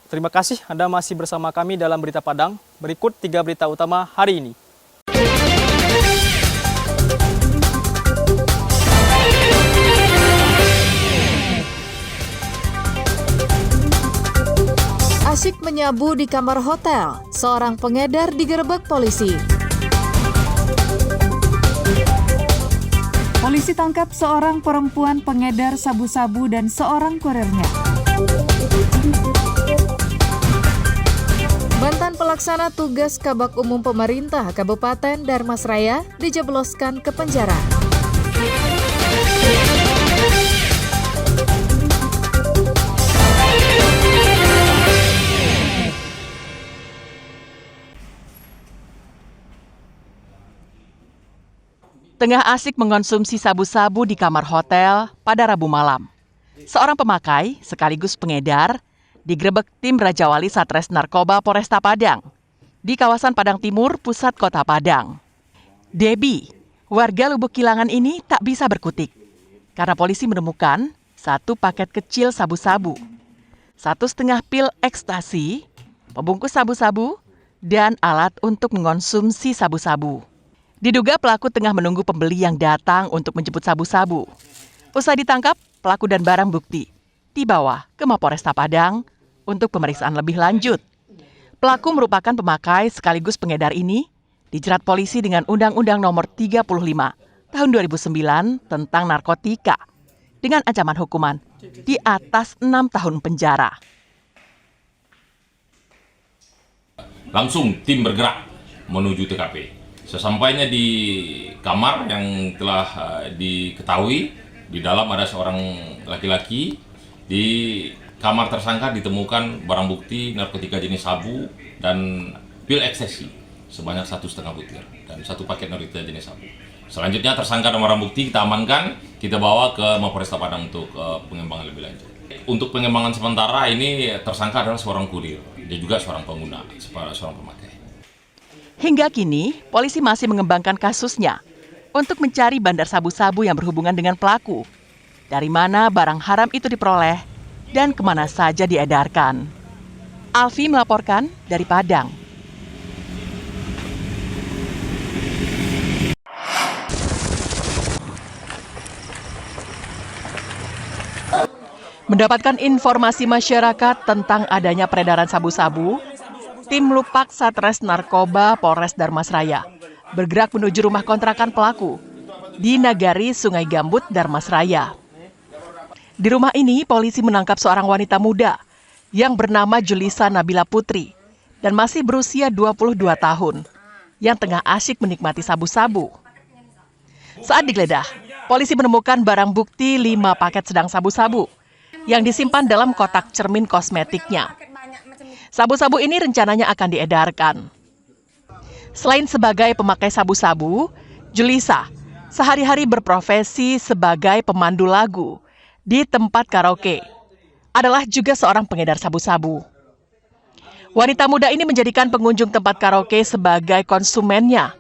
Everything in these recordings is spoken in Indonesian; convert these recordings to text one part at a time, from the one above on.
Terima kasih Anda masih bersama kami dalam Berita Padang. Berikut 3 berita utama hari ini. Asyik menyabu di kamar hotel, seorang pengedar digerebek polisi. Polisi tangkap seorang perempuan pengedar sabu-sabu dan seorang kurirnya. Mantan pelaksana tugas Kabak Umum Pemerintah Kabupaten Darmasraya dijebloskan ke penjara. Tengah asik mengonsumsi sabu-sabu di kamar hotel pada Rabu malam. Seorang pemakai sekaligus pengedar digerebek tim Raja Wali Satres Narkoba Polresta Padang di kawasan Padang Timur, pusat kota Padang. Debbie, warga Lubuk Kilangan ini tak bisa berkutik karena polisi menemukan 1 paket kecil sabu-sabu, 1,5 pil ekstasi, pembungkus sabu-sabu, dan alat untuk mengonsumsi sabu-sabu. Diduga pelaku tengah menunggu pembeli yang datang untuk menjemput sabu-sabu. Usai ditangkap, pelaku dan barang bukti dibawa ke Mapolresta Padang untuk pemeriksaan lebih lanjut. Pelaku merupakan pemakai sekaligus pengedar ini dijerat polisi dengan Undang-Undang Nomor 35 Tahun 2009 tentang narkotika dengan ancaman hukuman di atas 6 tahun penjara. Langsung tim bergerak menuju TKP. Sesampainya di kamar yang telah diketahui, di dalam ada seorang laki-laki. Di kamar tersangka ditemukan barang bukti narkotika jenis sabu dan pil ekstasi sebanyak 1,5 butir dan 1 paket narkotika jenis sabu. Selanjutnya tersangka dan barang bukti kita amankan, kita bawa ke Mapolresta Padang untuk pengembangan lebih lanjut. Untuk pengembangan sementara ini tersangka adalah seorang kurir, dia juga seorang pengguna, seorang pemakai. Hingga kini, polisi masih mengembangkan kasusnya untuk mencari bandar sabu-sabu yang berhubungan dengan pelaku. Dari mana barang haram itu diperoleh dan kemana saja diedarkan. Alfi melaporkan dari Padang. Mendapatkan informasi masyarakat tentang adanya peredaran sabu-sabu, tim Lupak Satres Narkoba Polres Darmasraya bergerak menuju rumah kontrakan pelaku di Nagari Sungai Gambut, Darmasraya. Di rumah ini, polisi menangkap seorang wanita muda yang bernama Julisa Nabila Putri dan masih berusia 22 tahun yang tengah asyik menikmati sabu-sabu. Saat digeledah, polisi menemukan barang bukti 5 paket sedang sabu-sabu yang disimpan dalam kotak cermin kosmetiknya. Sabu-sabu ini rencananya akan diedarkan. Selain sebagai pemakai sabu-sabu, Julisa sehari-hari berprofesi sebagai pemandu lagu di tempat karaoke. Adalah juga seorang pengedar sabu-sabu. Wanita muda ini menjadikan pengunjung tempat karaoke sebagai konsumennya.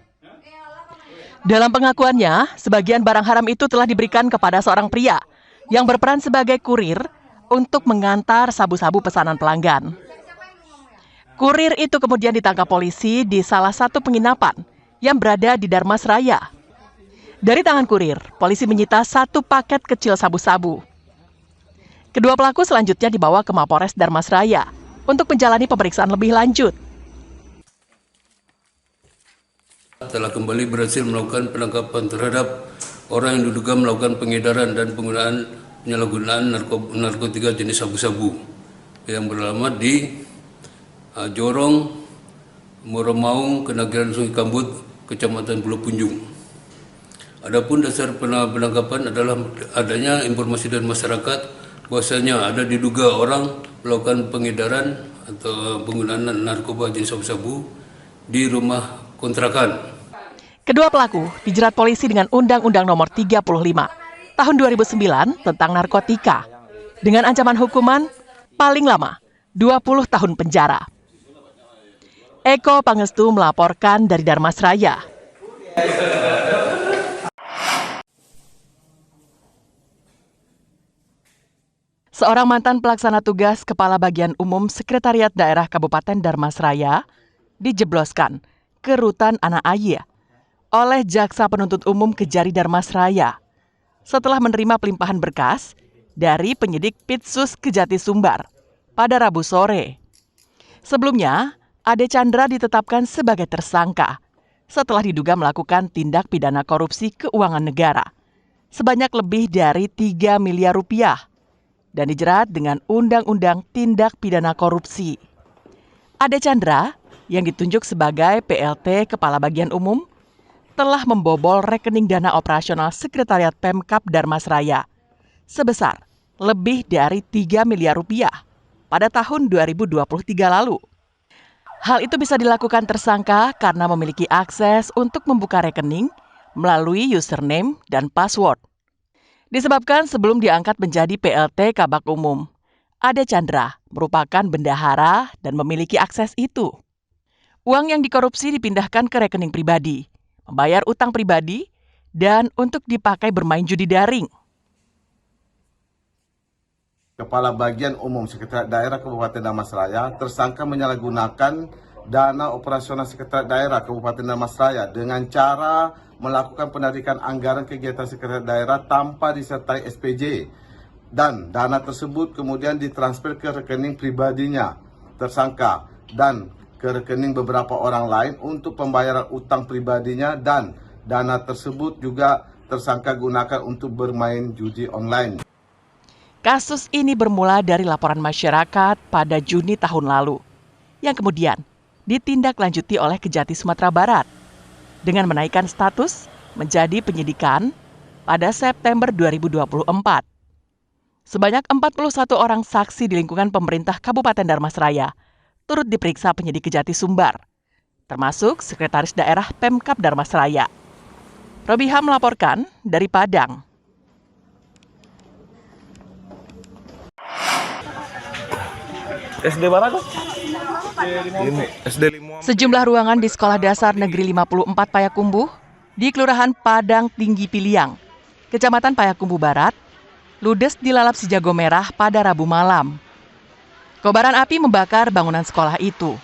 Dalam pengakuannya, sebagian barang haram itu telah diberikan kepada seorang pria yang berperan sebagai kurir untuk mengantar sabu-sabu pesanan pelanggan. Kurir itu kemudian ditangkap polisi di salah satu penginapan yang berada di Darmasraya. Dari tangan kurir, polisi menyita 1 paket kecil sabu-sabu. Kedua pelaku selanjutnya dibawa ke Mapolres Darmasraya untuk menjalani pemeriksaan lebih lanjut. Telah kembali berhasil melakukan penangkapan terhadap orang yang diduga melakukan pengedaran dan penyalahgunaan narkotika jenis sabu-sabu yang beralamat di Jorong, Muromaung, Kenagiran Sungai Gambut, Kecamatan Pulau Punjung. Adapun dasar penangkapan adalah adanya informasi dari masyarakat bahwasanya ada diduga orang melakukan pengedaran atau penggunaan narkoba jenis sabu-sabu di rumah kontrakan. Kedua pelaku dijerat polisi dengan Undang-Undang Nomor 35 Tahun 2009 tentang narkotika dengan ancaman hukuman paling lama 20 tahun penjara. Eko Pangestu melaporkan dari Darmasraya. Seorang mantan pelaksana tugas Kepala Bagian Umum Sekretariat Daerah Kabupaten Darmasraya dijebloskan ke rutan Anak Aye oleh Jaksa Penuntut Umum Kejari Darmasraya setelah menerima pelimpahan berkas dari penyidik Pitsus Kejati Sumbar pada Rabu sore. Sebelumnya, Ade Chandra ditetapkan sebagai tersangka setelah diduga melakukan tindak pidana korupsi keuangan negara sebanyak lebih dari 3 miliar rupiah dan dijerat dengan Undang-Undang Tindak Pidana Korupsi. Ade Chandra yang ditunjuk sebagai PLT Kepala Bagian Umum telah membobol rekening dana operasional Sekretariat Pemkab Darmasraya sebesar lebih dari 3 miliar rupiah pada tahun 2023 lalu. Hal itu bisa dilakukan tersangka karena memiliki akses untuk membuka rekening melalui username dan password. Disebabkan sebelum diangkat menjadi PLT Kabak Umum, Ade Chandra merupakan bendahara dan memiliki akses itu. Uang yang dikorupsi dipindahkan ke rekening pribadi, membayar utang pribadi, dan untuk dipakai bermain judi daring. Kepala Bagian Umum Sekretariat Daerah Kabupaten Darmasraya tersangka menyalahgunakan dana operasional Sekretariat Daerah Kabupaten Darmasraya dengan cara melakukan penarikan anggaran kegiatan Sekretariat Daerah tanpa disertai SPJ dan dana tersebut kemudian ditransfer ke rekening pribadinya tersangka dan ke rekening beberapa orang lain untuk pembayaran utang pribadinya, dan dana tersebut juga tersangka gunakan untuk bermain judi online. Kasus ini bermula dari laporan masyarakat pada Juni tahun lalu, yang kemudian ditindaklanjuti oleh Kejati Sumatera Barat dengan menaikkan status menjadi penyidikan pada September 2024. Sebanyak 41 orang saksi di lingkungan pemerintah Kabupaten Darmasraya turut diperiksa penyidik Kejati Sumbar, termasuk Sekretaris Daerah Pemkab Darmasraya. Robiha melaporkan dari Padang. SD mana kok? SD 5. Sejumlah ruangan di Sekolah Dasar Negeri 54 Payakumbuh di Kelurahan Padang Tinggi Piliang, Kecamatan Payakumbuh Barat, ludes dilalap si jago merah pada Rabu malam. Kobaran api membakar bangunan sekolah itu.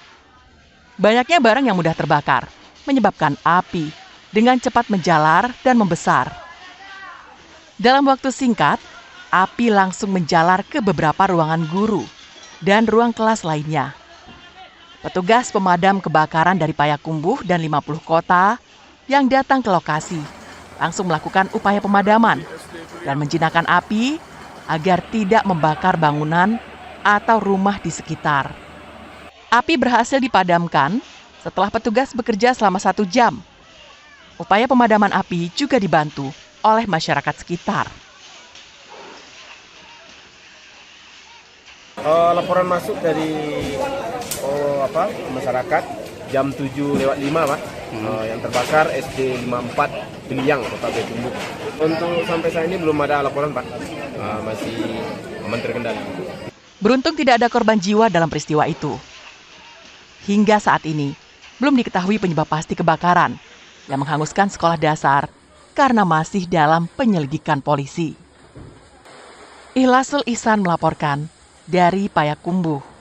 Banyaknya barang yang mudah terbakar menyebabkan api dengan cepat menjalar dan membesar. Dalam waktu singkat, api langsung menjalar ke beberapa ruangan guru dan ruang kelas lainnya. Petugas pemadam kebakaran dari Payakumbuh dan 50 kota yang datang ke lokasi langsung melakukan upaya pemadaman dan menjinakkan api agar tidak membakar bangunan atau rumah di sekitar. Api berhasil dipadamkan setelah petugas bekerja selama 1 jam. Upaya pemadaman api juga dibantu oleh masyarakat sekitar. Laporan masuk dari masyarakat jam 7:05 Pak. Yang terbakar SD 54 Piliang, Kota Payakumbuh. Untuk sampai saat ini belum ada laporan Pak. Masih aman terkendali. Beruntung tidak ada korban jiwa dalam peristiwa itu. Hingga saat ini belum diketahui penyebab pasti kebakaran yang menghanguskan sekolah dasar karena masih dalam penyelidikan polisi. Ihlasul Ihsan melaporkan dari Payakumbuh.